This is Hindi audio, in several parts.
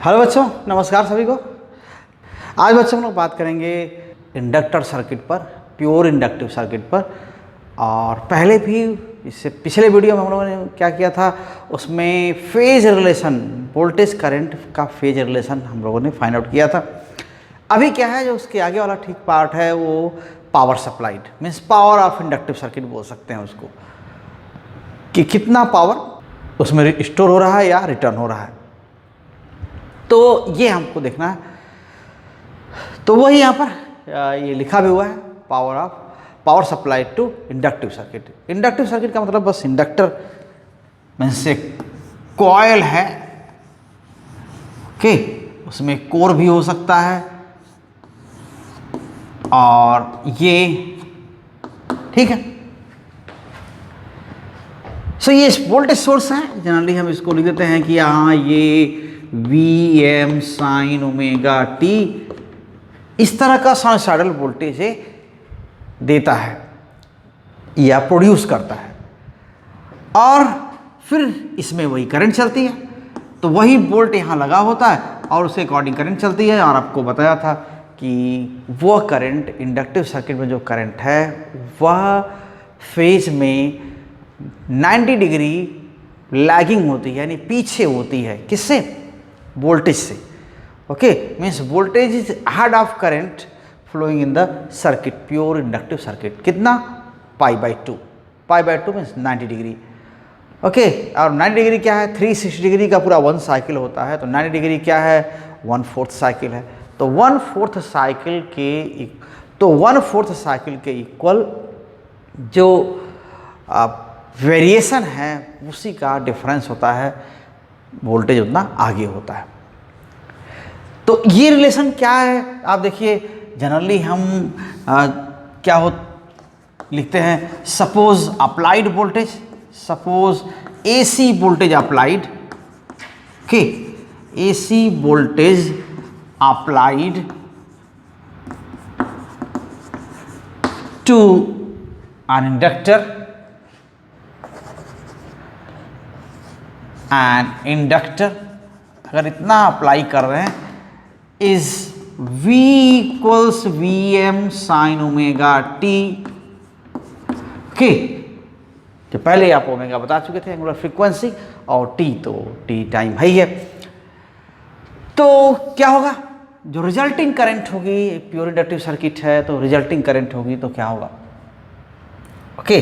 हेलो बच्चों, नमस्कार सभी को। आज बच्चों हम लोग बात करेंगे इंडक्टर सर्किट पर, प्योर इंडक्टिव सर्किट पर। और पहले भी इससे पिछले वीडियो में हम लोगों ने क्या किया था, उसमें फेज रिलेशन, वोल्टेज करंट का फेज रिलेशन हम लोगों ने फाइंड आउट किया था। अभी क्या है, जो उसके आगे वाला ठीक पार्ट है वो power supplied, means power of inductive circuit बोल सकते हैं उसको, कि कितना पावर उसमें स्टोर हो रहा है या रिटर्न हो रहा है। तो ये हमको देखना है। तो वही यहाँ पर ये लिखा भी हुआ है, power supply to inductive circuit. Inductive circuit का मतलब बस इंडक्टर मीन्स एक कॉयल है, ओके, उसमें कोर भी हो सकता है और ये ठीक है। सो ये वोल्टेज सोर्स है, जनरली हम इसको लिख देते हैं कि हाँ ये Vm साइन ओमेगा टी इस तरह का साइनसॉइडल वोल्टेज देता है या प्रोड्यूस करता है, और फिर इसमें वही करंट चलती है। तो वही वोल्ट यहाँ लगा होता है और उसके अकॉर्डिंग करंट चलती है। और आपको बताया था कि वह करंट, इंडक्टिव सर्किट में जो करंट है वह फेज में 90 डिग्री लैगिंग होती है, यानी पीछे होती है। किससे? वोल्टेज से। Okay, means voltage is ahead of current flowing in the circuit, pure inductive circuit. कितना? π/2। π/2 मीन्स 90 डिग्री। ओके, और 90 डिग्री क्या है? 360 डिग्री का पूरा 1 साइकिल होता है। तो 90 डिग्री क्या है? 1/4 साइकिल है। तो 1/4 साइकिल के इक्वल जो वेरिएशन है उसी का डिफरेंस होता है, वोल्टेज उतना आगे होता है। तो ये रिलेशन क्या है? आप देखिए, जनरली हम क्या लिखते हैं, suppose applied voltage, suppose AC voltage applied, okay, AC voltage applied to an inductor, and inductor अगर इतना अप्लाई कर रहे हैं is V equals Vm sine omega t. Okay, तो पहले आप ओमेगा बता चुके थे, एंगुलर फ्रीक्वेंसी, और टी तो टी टाइम है ही है। तो क्या होगा? जो रिजल्टिंग करंट होगी, प्योर इंडक्टिव सर्किट है तो रिजल्टिंग करंट होगी तो क्या होगा? ओके,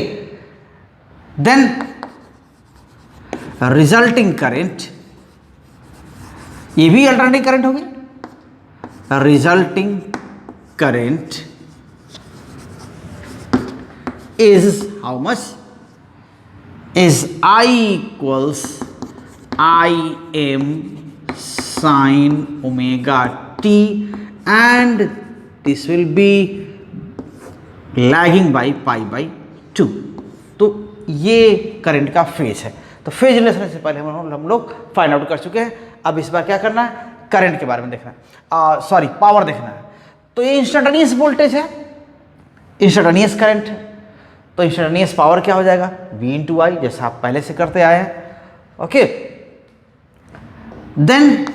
देन रिजल्टिंग करंट, ये भी अल्टरनेटिंग करंट होगी। Resulting current is how much? Is I equals Im sine omega t, and this will be lagging by π/2। तो ये करंट का फेज है। तो फेज रिलेशन से पहले हम लोग फाइंड आउट कर चुके हैं। अब इस बार क्या करना है? करंट के बारे में देखना है, सॉरी पावर देखना है। तो ये इंस्टेंटेनियस वोल्टेज है, इंस्टेंटेनियस करंट है, तो इंस्टेंटेनियस पावर क्या हो जाएगा? V × I, जैसा आप पहले से करते आए हैं। Okay, then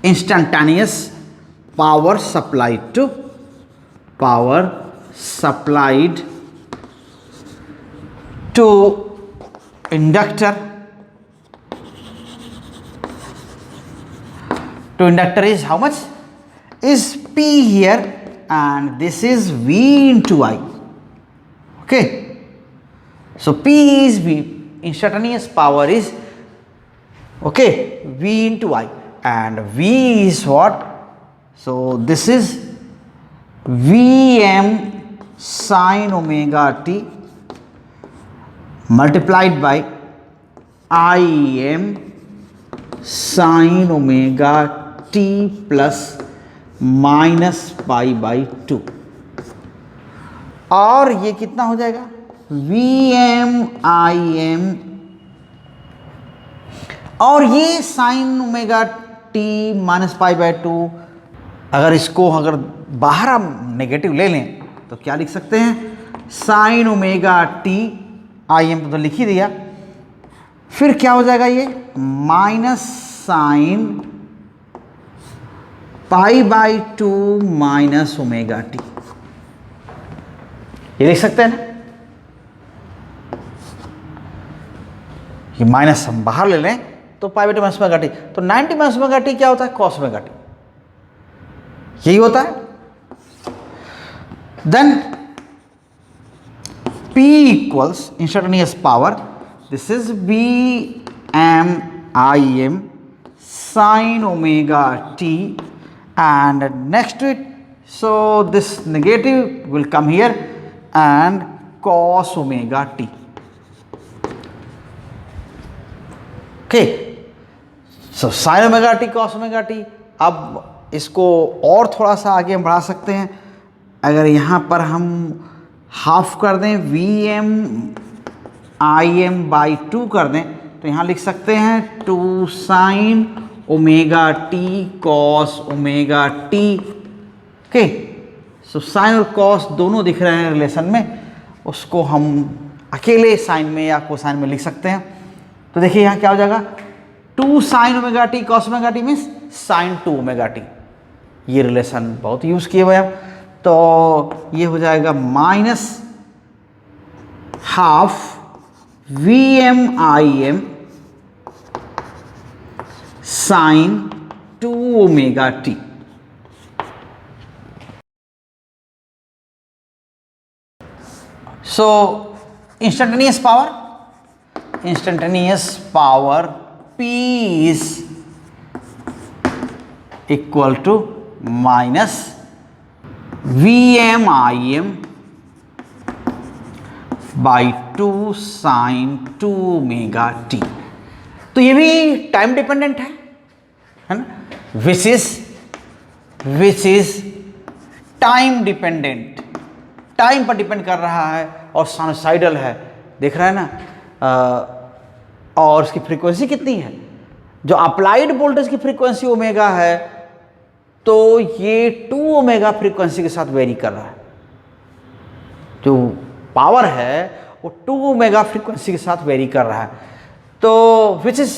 instantaneous power supplied to inductor, is how much? Is P here, and this is V × I. Okay, so P is V, instantaneous power is, okay, V × I, and V is what? So this is Vm sin omega t multiplied by Im sin omega t plus minus π/2। और ये कितना हो जाएगा? Vm Im, और ये साइन ओमेगा टी माइनस π/2, अगर इसको बाहर हम नेगेटिव ले लें तो क्या लिख सकते हैं, sign omega T, I am तो लिख ही दिया, फिर क्या हो जाएगा ये minus sine pi by 2 minus omega t, ये लिख सकते हैं ना। ये माइनस हम बाहर ले लें तो pi by 2 minus omega t, तो 90 माइनस ओमेगा टी क्या होता है, कॉस ओमेगा टी, यही होता है। Then P equals instantaneous power, this is Vm sin omega t, and next to it, so this negative will come here and cos omega t. Okay, so sin omega t cos omega t। अब इसको और थोड़ा सा आगे हम बढ़ा सकते हैं, अगर यहाँ पर हम हाफ कर दें Vm Im बाई 2 कर दें तो यहाँ लिख सकते हैं 2 sine omega t cos omega t. Okay, so sine और कॉस दोनों दिख रहे हैं रिलेशन में, उसको हम अकेले साइन में या कोसाइन में लिख सकते हैं। तो देखिए यहाँ क्या हो जाएगा, 2 sine omega t cos omega t means sine 2 omega t, ये रिलेशन बहुत यूज़ किए हुए हैं। तो ये हो जाएगा minus half Vm Im sine 2 omega t. So instantaneous power P is equal to minus Vm Im by 2 sine 2 omega t. तो ये भी टाइम डिपेंडेंट है ना, which is time dependent, time पर डिपेंड कर रहा है और साइनोसाइडल है, देख रहा है ना। और उसकी फ्रीक्वेंसी कितनी है, जो अप्लाइड वोल्टेज की फ्रीक्वेंसी ओमेगा है तो ये 2 ओमेगा फ्रीक्वेंसी के साथ वेरी कर रहा है, जो पावर है वो 2 ओमेगा फ्रीक्वेंसी के साथ वेरी कर रहा है। तो विच is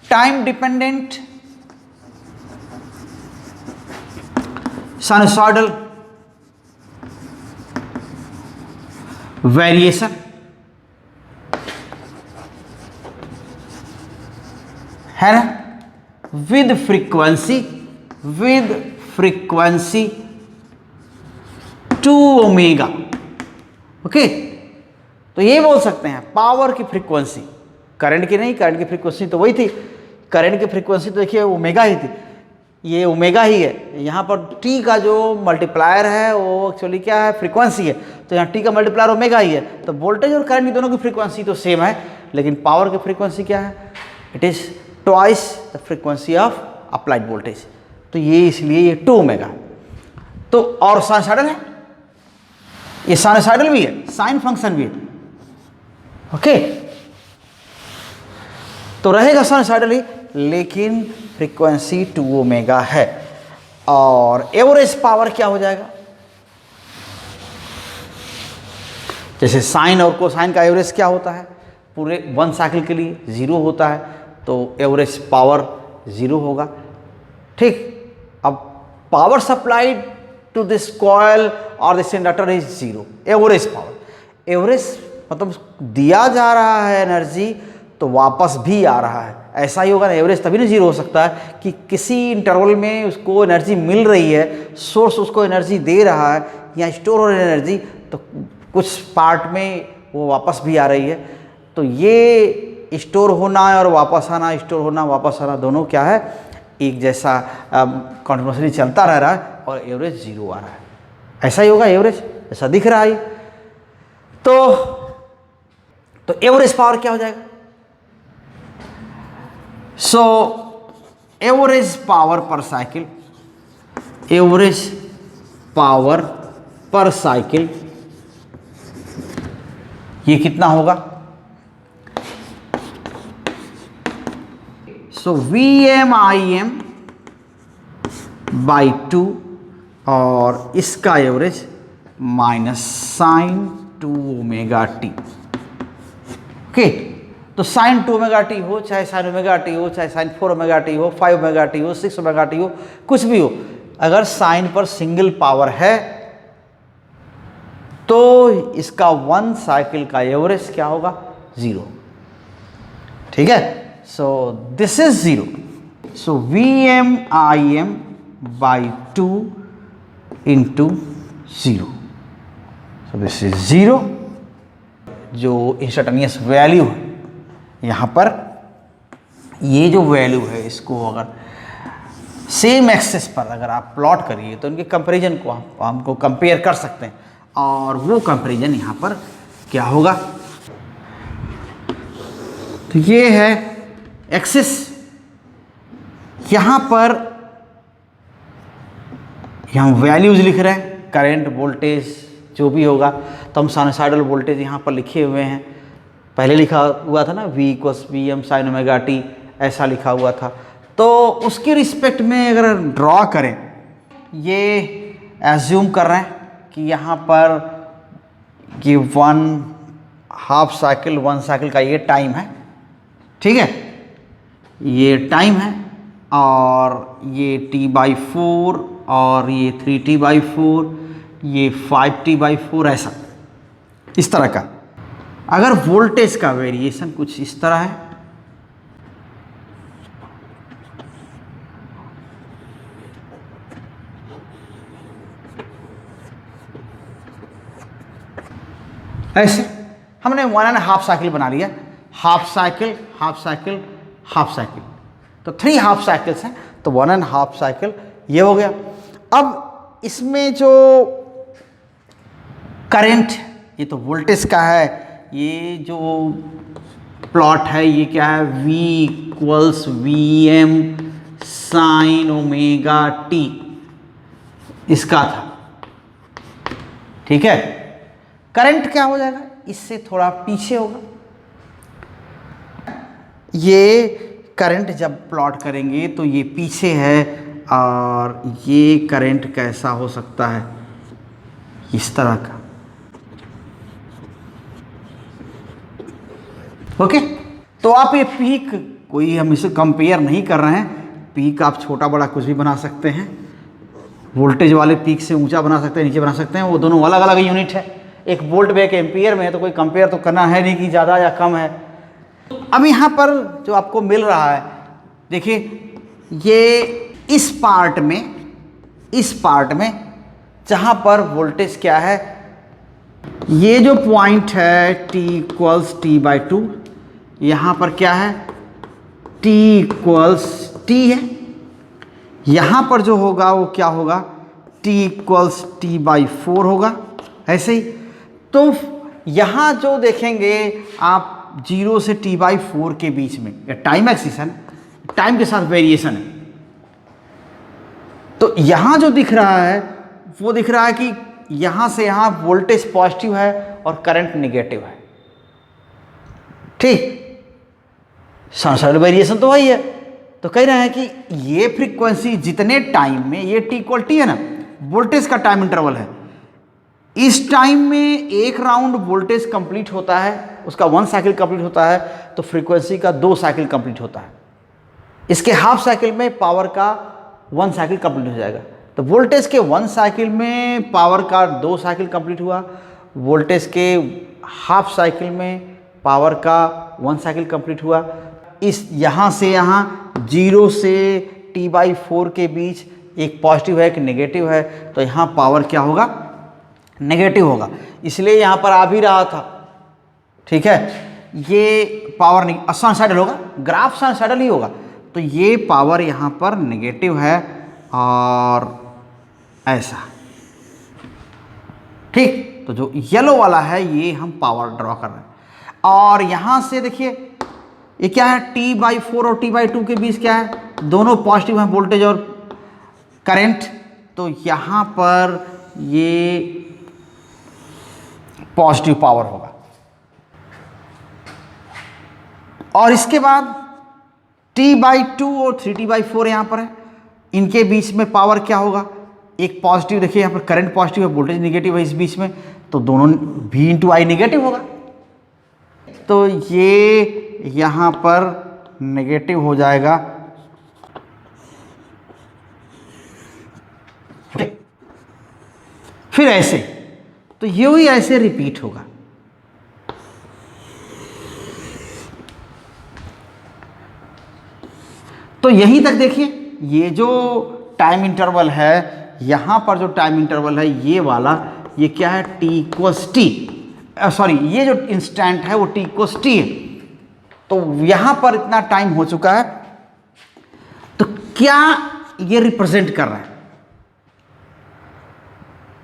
time dependent sinusoidal variation है ना, विद फ्रीक्वेंसी 2 ओमेगा। ओके, तो ये बोल सकते हैं पावर की फ्रीक्वेंसी, करंट की नहीं, करंट की फ्रीक्वेंसी तो वही थी, करंट की फ्रीक्वेंसी तो देखिए ओमेगा ही थी, ये ओमेगा ही है। यहाँ पर टी का जो मल्टीप्लायर है वो एक्चुअली क्या है, फ्रीक्वेंसी है, तो यहाँ टी का मल्टीप्लायर ओमेगा ही है। तो वोल्टेज और करंट की दोनों की फ्रीक्वेंसी तो सेम है, लेकिन पावर की फ्रीक्वेंसी क्या है, it is twice the frequency of applied voltage. तो ये इसलिए ये 2 ओमेगा। तो और साइनसाइडल है, ये साइनसाइडल भी है, साइन फंक्शन भी है। ओके, तो रहेगा साइनसाइडल ही, लेकिन फ्रीक्वेंसी 2 ओमेगा है। और एवरेज पावर क्या हो जाएगा, जैसे साइन और कोसाइन का एवरेज क्या होता है, पूरे 1 साइकिल के लिए 0 होता है, तो एवरेज पावर 0 होगा। ठीक, अब power supplied to this coil और this inductor is 0, average power. Average मतलब दिया जा रहा है एनर्जी तो वापस भी आ रहा है, ऐसा ही होगा ना। एवरेज तभी ना 0 हो सकता है कि किसी इंटरवल में उसको एनर्जी मिल रही है, सोर्स उसको एनर्जी दे रहा है या स्टोर हो रही है एनर्जी, तो कुछ पार्ट में वो वापस भी आ रही है। तो ये स्टोर होना और वापस आना, स्टोर होना वापस आना, दोनों क्या है, एक जैसा कॉन्टिन्यूसली चलता रह रहा है और एवरेज 0 आ रहा है। ऐसा ही होगा, एवरेज ऐसा दिख रहा है। तो एवरेज पावर क्या हो जाएगा, सो एवरेज पावर पर साइकिल, एवरेज पावर पर साइकिल ये कितना होगा, सो Vm Im बाई 2 और इसका average minus sine 2 omega t. Okay, तो साइन 2 ओमेगा टी हो, चाहे साइन ओमेगा टी हो, चाहे साइन 4 ओमेगा टी हो, 5 ओमेगा टी हो, 6 ओमेगा टी हो, कुछ भी हो, अगर साइन पर सिंगल पावर है तो इसका 1 साइकिल का एवरेज क्या होगा? 0। ठीक है, so this is 0। So V M I M by 2 into 0, so this is 0। जो इंस्टेंटेनियस वैल्यू है यहाँ पर, ये जो वैल्यू है, इसको अगर सेम एक्सेस पर अगर आप प्लॉट करिए तो इनके कंपैरिजन को हमको कंपेयर कर सकते हैं, और वो कंपैरिजन यहाँ पर क्या होगा? तो ये है एक्सेस। यहाँ पर हम वैल्यूज लिख रहे हैं, करंट, वोल्टेज जो भी होगा, तो हम साइनसॉइडल वोल्टेज यहाँ पर लिखे हुए हैं। पहले लिखा हुआ था ना V equals V M sine omega t, ऐसा लिखा हुआ था। तो उसके रिस्पेक्ट में अगर ड्रॉ करें, ये एज्यूम कर रहे हैं कि यहाँ पर ये 1/2 साइकिल, 1 साइकिल का ये टाइम है। ठीक है, ये टाइम है, और ये T/4, और ये 3T/4, ये 5T/4, ऐसा इस तरह का। अगर वोल्टेज का वेरिएशन कुछ इस तरह है, ऐसे हमने 1.5 साइकिल बना लिया, half cycle, half cycle, half cycle, तो 3 हाफ साइकिल्स हैं, तो 1.5 साइकिल ये हो गया। अब इसमें जो करंट, ये तो वोल्टेज का है, ये जो प्लॉट है ये क्या है? V equals V M sine omega t, इसका था। ठीक है, करंट क्या हो जाएगा? इससे थोड़ा पीछे होगा। ये करंट जब प्लॉट करेंगे तो ये पीछे है, और ये करंट कैसा हो सकता है? इस तरह का। ओके, तो आप ये पीक, कोई हम इसे कंपेयर नहीं कर रहे हैं, पीक आप छोटा बड़ा कुछ भी बना सकते हैं। वोल्टेज वाले पीक से ऊंचा बना सकते हैं, नीचे बना सकते हैं, वो दोनों अलग अलग यूनिट है। एक वोल्ट में, एक एम्पियर में है, तो कोई कंपेयर तो करना है नहीं कि ज़्यादा या कम है। अब यहाँ पर जो आपको मिल रहा है, देखिए, ये इस पार्ट में जहाँ पर वोल्टेज क्या है, ये जो पॉइंट है T इक्वल्स T/2, यहाँ पर क्या है? T इक्वल्स T है। यहाँ पर जो होगा वो क्या होगा? T इक्वल्स T/4 होगा, ऐसे ही। तो यहाँ जो देखेंगे आप, 0 से T/4 के बीच में या टाइम एक्सिस है, टाइम के साथ वेरिएशन है। तो यहाँ जो दिख रहा है वो दिख रहा है कि यहाँ से यहाँ वोल्टेज पॉजिटिव है और करंट नेगेटिव है। ठीक, साइनसॉइडल वेरिएशन तो वही है। तो कह रहे हैं कि ये फ्रीक्वेंसी जितने टाइम में, ये T इक्वल T है ना, वोल्टेज का टाइम इंटरवल है, इस टाइम में एक राउंड वोल्टेज कंप्लीट होता है, उसका 1 साइकिल कंप्लीट होता है, तो फ्रीक्वेंसी का 2 साइकिल कंप्लीट होता है। इसके हाफ साइकिल में पावर का 1 साइकिल कंप्लीट हो जाएगा। तो वोल्टेज के 1 साइकिल में पावर का 2 साइकिल कंप्लीट हुआ, वोल्टेज के हाफ साइकिल में पावर का 1 साइकिल कंप्लीट हुआ। इस यहाँ से यहाँ 0 से T/4 के बीच एक पॉजिटिव है, एक नेगेटिव है, तो यहाँ पावर क्या होगा? नेगेटिव होगा, इसलिए यहाँ पर आ भी रहा था। ठीक है, ये पावर नहीं, साइनसॉइडल होगा, ग्राफ साइनसॉइडल ही होगा, तो ये पावर यहाँ पर नेगेटिव है और ऐसा। ठीक, तो जो येलो वाला है ये हम पावर ड्रॉ कर रहे हैं। और यहाँ से देखिए ये क्या है? T/4 और T/2 के बीच क्या है? दोनों पॉजिटिव हैं, वोल्टेज और करंट। तो यहाँ पर ये पॉजिटिव पावर होगा। और इसके बाद T/2 और 3T/4 यहाँ पर है, इनके बीच में पावर क्या होगा? एक पॉजिटिव देखिए यहाँ पर करंट पॉजिटिव है, वोल्टेज निगेटिव है इस बीच में, तो दोनों V इंटू आई नेगेटिव होगा। तो ये यहाँ पर नेगेटिव हो जाएगा, फिर ऐसे, तो ये ही ऐसे रिपीट होगा। तो यहीं तक देखिए, ये जो टाइम इंटरवल है, यहाँ पर जो टाइम इंटरवल है ये वाला, ये क्या है, t इक्वल्स टी, सॉरी ये जो इंस्टेंट है वो t इक्वल्स टी है। तो यहाँ पर इतना टाइम हो चुका है, तो क्या ये रिप्रेजेंट कर रहा है?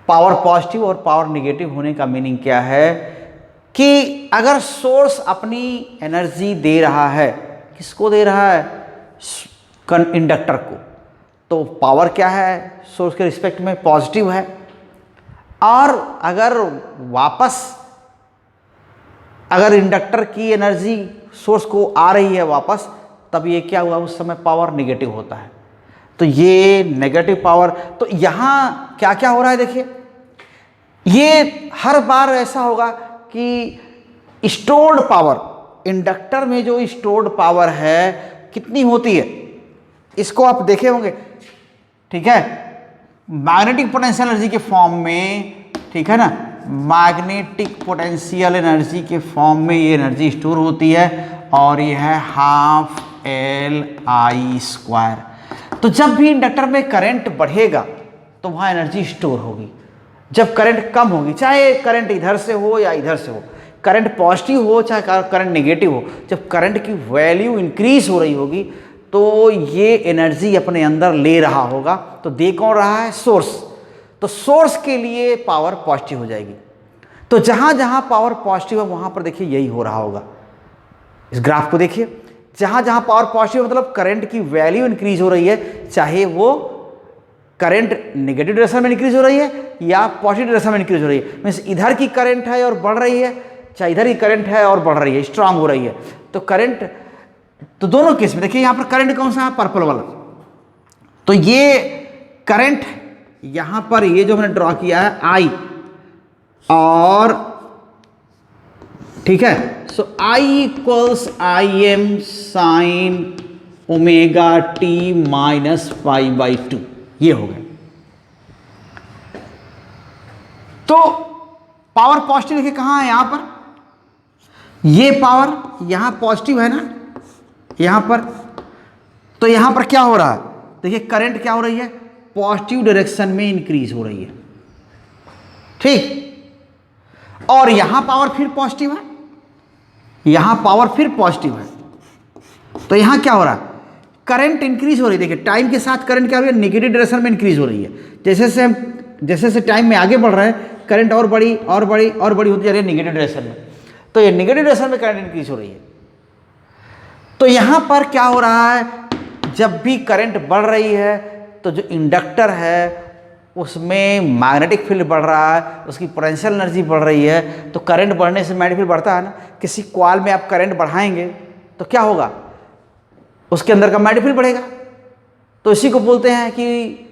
पावर पॉजिटिव और पावर नेगेटिव होने का मीनिंग क्या है कि अगर सोर्स अपनी एनर्जी दे रहा है, किसको दे रहा है, इंडक्टर को, तो पावर क्या है सोर्स के रिस्पेक्ट में, पॉजिटिव है। और अगर वापस अगर इंडक्टर की एनर्जी सोर्स को आ रही है वापस, तब ये क्या हुआ, उस समय पावर नेगेटिव होता है। तो ये नेगेटिव पावर, तो यहाँ क्या क्या हो रहा है देखिए, ये हर बार ऐसा होगा कि स्टोर्ड पावर, इंडक्टर में जो स्टोर्ड पावर है कितनी होती है, इसको आप देखे होंगे, ठीक है, मैग्नेटिक पोटेंशियल एनर्जी के फॉर्म में, ठीक है ना, मैग्नेटिक पोटेंशियल एनर्जी के फॉर्म में ये एनर्जी स्टोर होती है, और ये है हाफ Li²। तो जब भी इंडक्टर में करंट बढ़ेगा तो वहाँ एनर्जी स्टोर होगी। जब करंट कम होगी, चाहे करंट इधर से हो या इधर से हो, करंट पॉजिटिव हो चाहे करंट नेगेटिव हो, जब करंट की वैल्यू इंक्रीज हो रही होगी तो ये एनर्जी अपने अंदर ले रहा होगा। तो दे कौन रहा है, सोर्स। तो सोर्स के लिए पावर पॉजिटिव हो जाएगी। तो जहां जहां पावर पॉजिटिव है वहां पर देखिए यही हो रहा होगा। इस ग्राफ को देखिए, जहां जहां पावर पॉजिटिव है मतलब करंट की वैल्यू इंक्रीज हो रही है, चाहे वो करंट नेगेटिव डायरेक्शन में इंक्रीज हो रही है या पॉजिटिव डायरेक्शन में इंक्रीज हो रही है। मीन्स इधर की करंट है और बढ़ रही है, चाहे इधर की करंट है और बढ़ रही है, स्ट्रांग हो रही है। तो करंट, तो दोनों केस में देखिए यहाँ पर करंट कौन सा है, पर्पल वाला। तो ये करंट यहाँ पर ये जो हमने ड्रॉ किया है I, और ठीक है, so I equals Im sine omega t minus π/2, ये हो गया। तो पावर पॉजिटिव देखिए कहाँ है, यहां पर ये पावर यहां पॉजिटिव है ना, यहां पर। तो यहां पर क्या हो रहा है, देखिए करंट क्या हो रही है, पॉजिटिव डायरेक्शन में इंक्रीज हो रही है, ठीक। और यहां पावर फिर पॉजिटिव है, यहां पावर फिर पॉजिटिव है। तो यहां क्या हो रहा है, करंट इंक्रीज हो रही है। देखिए टाइम के साथ करंट क्या हो रही है, नेगेटिव डायरेक्शन में इंक्रीज हो रही है। जैसे जैसे टाइम में आगे बढ़ रहा है, करंट और बड़ी और बड़ी और बड़ी होती जा रही है नेगेटिव डायरेक्शन में। तो ये नेगेटिव डायरेक्शन में करंट इंक्रीज हो रही है। तो यहां पर क्या हो रहा है, जब भी करंट बढ़ रही है तो जो इंडक्टर है उसमें मैग्नेटिक फील्ड बढ़ रहा है, उसकी पोटेंशियल एनर्जी बढ़ रही है। तो करंट बढ़ने से मैग्नेटिक फील्ड बढ़ता है ना। किसी कॉइल में आप करंट बढ़ाएंगे तो क्या होगा, उसके अंदर का मैग्नेटिक फील्ड बढ़ेगा। तो इसी को बोलते हैं कि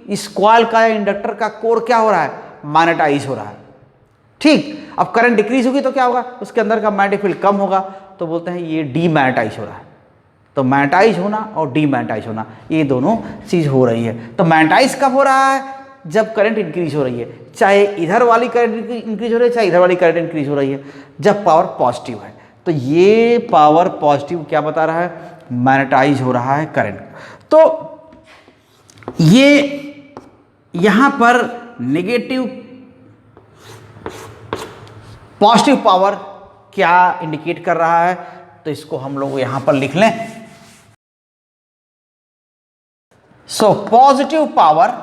इस कॉइल का या इंडक्टर का कोर क्या हो रहा है, मैग्नेटाइज हो रहा है, ठीक। अब करंट डिक्रीज होगी तो क्या होगा, उसके अंदर का मैग्नेटिक फील्ड कम होगा, तो बोलते हैं ये डीमैग्नेटाइज हो रहा है। तो मैग्नेटाइज होना और डीमैग्नेटाइज होना, ये दोनों चीज हो रही है। तो मैग्नेटाइज कब हो रहा है, जब करंट इंक्रीज हो रही है, चाहे इधर वाली करंट इंक्रीज हो रही है चाहे इधर वाली करंट इंक्रीज हो रही है, जब पावर पॉजिटिव है। तो ये पावर पॉजिटिव क्या बता रहा है, मैग्नेटाइज हो रहा है करंट। तो ये यहां पर नेगेटिव पॉजिटिव पावर क्या इंडिकेट कर रहा है, तो इसको हम लोग यहां पर लिख लें। So positive power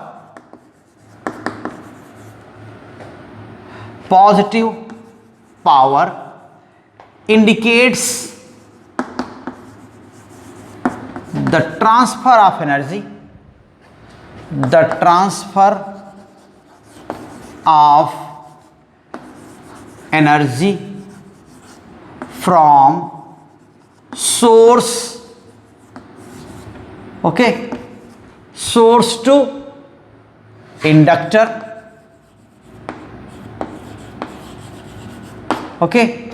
indicates the transfer of energy, the transfer of energy from source, okay, source to inductor, okay,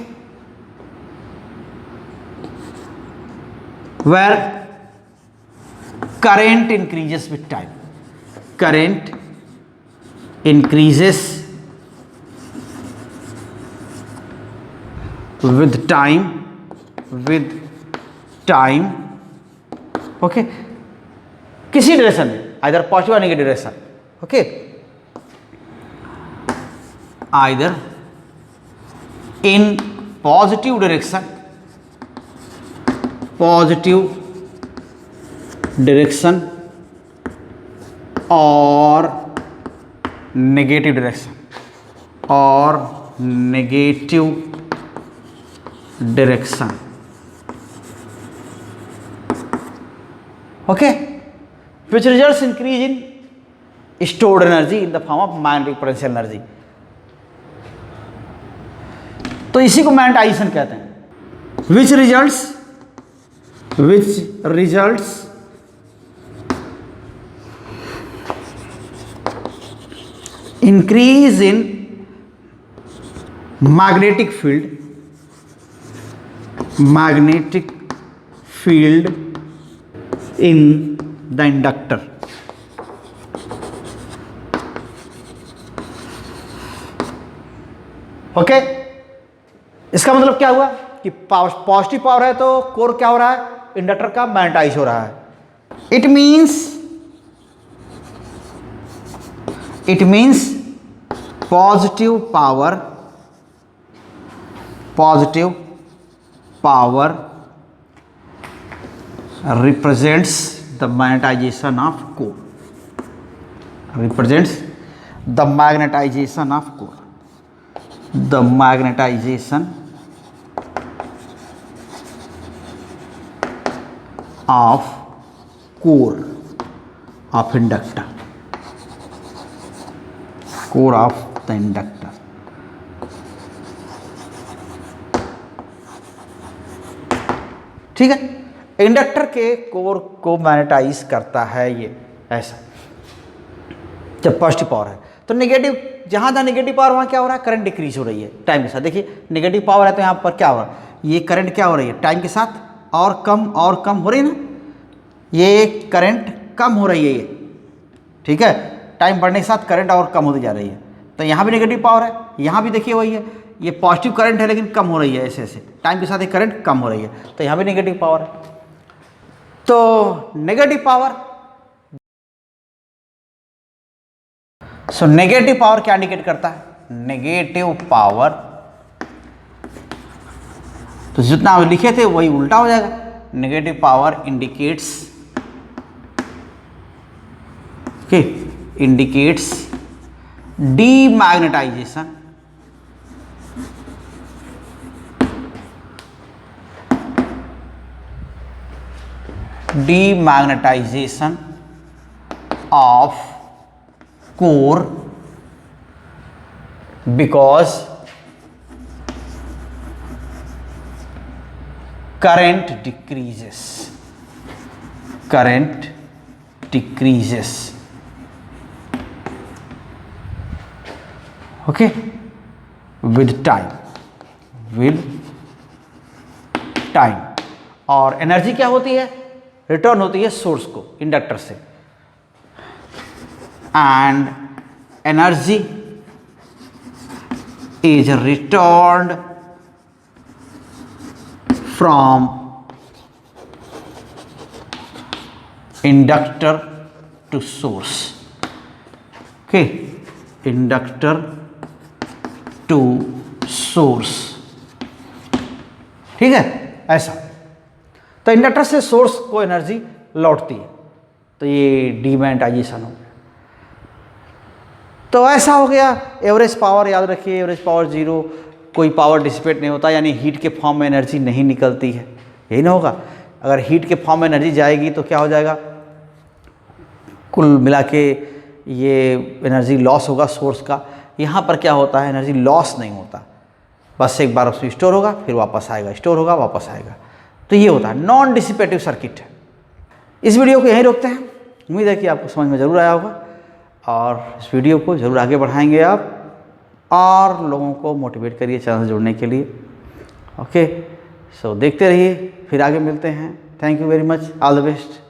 where current increases with time. Current increases with time, okay, किसी डायरेक्शन में, आइदर पॉजिटिव और negative direction, okay, either in positive direction और negative direction, okay, which results increase in stored energy in the form of magnetic potential energy. तो इसी को मैग्नेटाइजेशन कहते हैं. which results increase in magnetic field in the inductor. Okay, इसका मतलब क्या हुआ कि पॉजिटिव पावर है तो कोर क्या हो रहा है, इंडक्टर का मैग्नेटाइज हो रहा है. It means positive power represents the magnetization of core. The magnetization of core of inductor, core of the inductor. ठीक है, इंडक्टर के कोर को मैग्नेटाइज करता है ये ऐसा जब पॉजिटिव पावर है. तो नेगेटिव, जहाँ जहाँ नेगेटिव पावर वहाँ क्या हो रहा है, करंट डिक्रीज हो रही है टाइम के साथ. देखिए नेगेटिव पावर है तो यहाँ पर क्या हो रहा है, ये करंट क्या हो रही है टाइम के साथ और कम हो रही है ना, ये करंट कम हो रही है ये, ठीक है, टाइम बढ़ने के साथ करंट और कम होती जा रही है. तो यहाँ भी नेगेटिव पावर है, यहाँ भी देखिए वही है, ये पॉजिटिव करंट है लेकिन कम हो रही है, ऐसे टाइम के साथ ये करंट कम हो रही है, तो यहाँ भी नेगेटिव पावर है. तो नेगेटिव पावर, नेगेटिव पावर क्या इंडिकेट करता है, नेगेटिव पावर, तो जितना लिखे थे वही उल्टा हो जाएगा. Negative power indicates demagnetization of core because current decreases okay with time. और एनर्जी क्या होती है, रिटर्न होती है सोर्स को, इंडक्टर से, and energy is returned from inductor to source. Okay, inductor to source, ठीक है ऐसा. तो इंडक्टर से सोर्स को एनर्जी लौटती है, तो ये डीमैग्नेटाइजेशन हो गया. तो ऐसा हो गया. एवरेज पावर याद रखिए, एवरेज पावर जीरो, कोई पावर डिसिपेट नहीं होता, यानी हीट के फॉर्म में एनर्जी नहीं निकलती है, यही ना होगा. अगर हीट के फॉर्म में एनर्जी जाएगी तो क्या हो जाएगा, कुल मिला के ये एनर्जी लॉस होगा सोर्स का. यहाँ पर क्या होता है, एनर्जी लॉस नहीं होता, बस एक बार उसमें स्टोर होगा फिर वापस आएगा, स्टोर होगा वापस आएगा. तो ये होता है नॉन डिसिपेटिव सर्किट है. इस वीडियो को यहीं रोकते हैं. उम्मीद है कि आपको समझ में ज़रूर आया होगा. और इस वीडियो को ज़रूर आगे बढ़ाएंगे आप, और लोगों को मोटिवेट करिए चैनल से जुड़ने के लिए। ओके, सो देखते रहिए, फिर आगे मिलते हैं। Thank you very much, all the best.